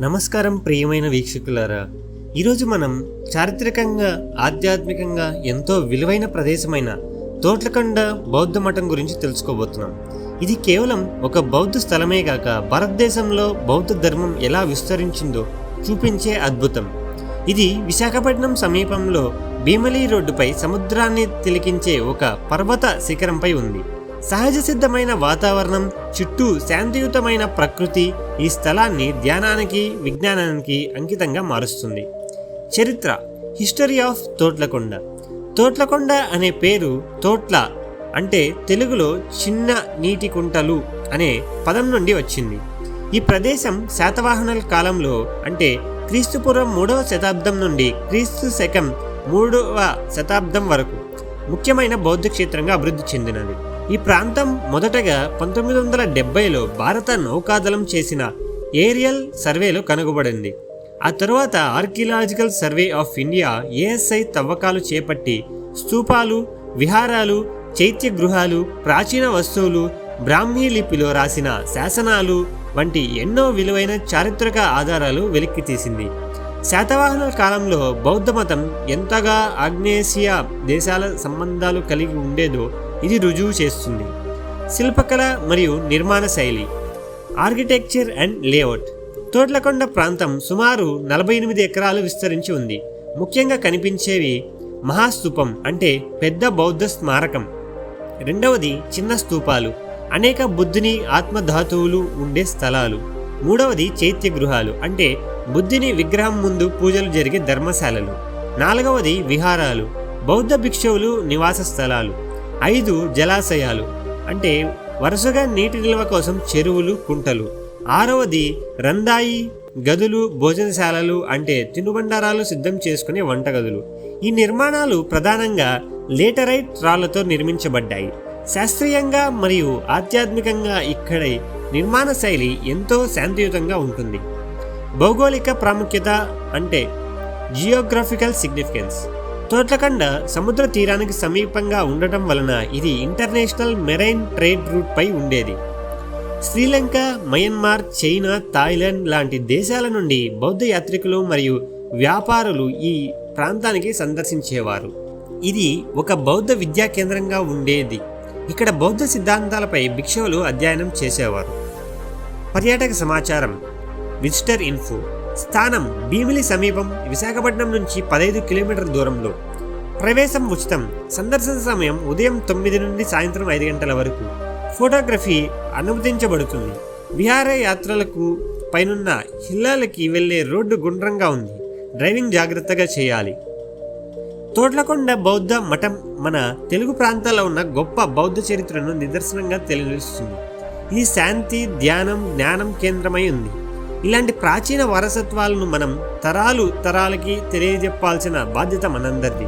నమస్కారం ప్రియమైన వీక్షకులారా, ఈరోజు మనం చారిత్రకంగా ఆధ్యాత్మికంగా ఎంతో విలువైన ప్రదేశమైన తోట్లకొండ బౌద్ధ మఠం గురించి తెలుసుకోబోతున్నాం. ఇది కేవలం ఒక బౌద్ధ స్థలమే కాక భారతదేశంలో బౌద్ధ ధర్మం ఎలా విస్తరించిందో చూపించే అద్భుతం. ఇది విశాఖపట్నం సమీపంలో భీమిలి రోడ్డుపై సముద్రాన్ని తిలకించే ఒక పర్వత శిఖరంపై ఉంది. సహజ సిద్ధమైన వాతావరణం, చుట్టూ శాంతియుతమైన ప్రకృతి ఈ స్థలాన్ని ధ్యానానికి, విజ్ఞానానికి అంకితంగా మారుస్తుంది. చరిత్ర. History of Thotlakonda. తోట్లకొండ అనే పేరు తోట్ల అంటే తెలుగులో చిన్న నీటి కుంటలు అనే పదం నుండి వచ్చింది. ఈ ప్రదేశం శాతవాహనుల కాలంలో అంటే క్రీస్తుపూర్వం 3వ శతాబ్దం నుండి క్రీస్తు శకం 3వ శతాబ్దం వరకు ముఖ్యమైన బౌద్ధ క్షేత్రంగా అభివృద్ధి చెందినది. ఈ ప్రాంతం మొదటగా 1970లో భారత నౌకాదళం చేసిన ఏరియల్ సర్వేలో కనుగొబడింది. ఆ తరువాత archaeological survey of India ASI తవ్వకాలు చేపట్టి స్తూపాలు, విహారాలు, చైత్య గృహాలు, ప్రాచీన వస్తువులు, బ్రాహ్మీ లిపిలో రాసిన శాసనాలు వంటి ఎన్నో విలువైన చారిత్రక ఆధారాలు వెలికితీసింది. శాతవాహనుల కాలంలో బౌద్ధ మతం ఎంతగా ఆగ్నేసియా దేశాల సంబంధాలు కలిగి ఉండేదో ఇది రుజువు చేస్తుంది. శిల్పకళ మరియు నిర్మాణ శైలి. Architecture and layout. తోట్లకొండ ప్రాంతం సుమారు 48 ఎకరాలు విస్తరించి ఉంది. ముఖ్యంగా కనిపించేవి మహాస్తూపం అంటే పెద్ద బౌద్ధ స్మారకం, రెండవది చిన్న స్తూపాలు, అనేక బుద్ధుని ఆత్మధాతువులు ఉండే స్థలాలు, మూడవది చైత్య గృహాలు అంటే బుద్ధుని విగ్రహం ముందు పూజలు జరిగే ధర్మశాలలు, నాలుగవది విహారాలు, బౌద్ధ భిక్షువులు నివాస స్థలాలు, 5 జలాశయాలు అంటే వరుసగా నీటి నిల్వ కోసం చెరువులు, కుంటలు, 6వది రందాయి గదులు, భోజనశాలలు అంటే తినుబండారాలు సిద్ధం చేసుకునే వంటగదులు. ఈ నిర్మాణాలు ప్రధానంగా లేటరైట్ రాళ్లతో నిర్మించబడ్డాయి. శాస్త్రీయంగా మరియు ఆధ్యాత్మికంగా ఇక్కడి నిర్మాణ శైలి ఎంతో శాంతియుతంగా ఉంటుంది. భౌగోళిక ప్రాముఖ్యత అంటే జియోగ్రఫికల్ సిగ్నిఫికెన్స్. తోట్లకొండ సముద్ర తీరానికి సమీపంగా ఉండటం వలన ఇది ఇంటర్నేషనల్ మెరైన్ ట్రేడ్ రూట్ పై ఉండేది. శ్రీలంక, మయన్మార్, చైనా, థాయిలాండ్ లాంటి దేశాల నుండి బౌద్ధ యాత్రికులు మరియు వ్యాపారులు ఈ ప్రాంతానికి సందర్శించేవారు. ఇది ఒక బౌద్ధ విద్యా కేంద్రంగా ఉండేది. ఇక్కడ బౌద్ధ సిద్ధాంతాలపై భిక్షువులు అధ్యయనం చేసేవారు. పర్యాటక సమాచారం. Visitor info. స్థానం భీమిలి సమీపం, విశాఖపట్నం నుంచి 15 కిలోమీటర్ల దూరంలో. ప్రవేశం ఉచితం. సందర్శన సమయం ఉదయం 9 నుండి సాయంత్రం 5 గంటల వరకు. ఫోటోగ్రఫీ అనుమతించబడుతుంది. విహార యాత్రలకు పైనున్న హిల్లాలకి వెళ్లే రోడ్డు గుండ్రంగా ఉంది. డ్రైవింగ్ జాగ్రత్తగా చేయాలి. తోట్లకొండ బౌద్ధ మఠం మన తెలుగు ప్రాంతాల్లో ఉన్న గొప్ప బౌద్ధ చరిత్రను నిదర్శనంగా తెలుస్తుంది. ఇది శాంతి, ధ్యానం, జ్ఞానం కేంద్రమై ఉంది. ఇలాంటి ప్రాచీన వారసత్వాలను మనం తరాలకి తెలియజెప్పాల్సిన బాధ్యత మనందరిది.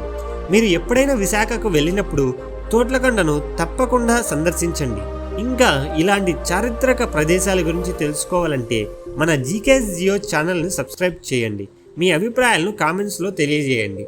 మీరు ఎప్పుడైనా విశాఖకు వెళ్ళినప్పుడు తోట్లకొండను తప్పకుండా సందర్శించండి. ఇంకా ఇలాంటి చారిత్రక ప్రదేశాల గురించి తెలుసుకోవాలంటే మన GKS Geo ఛానల్ను సబ్స్క్రైబ్ చేయండి. మీ అభిప్రాయాలను కామెంట్స్లో తెలియజేయండి.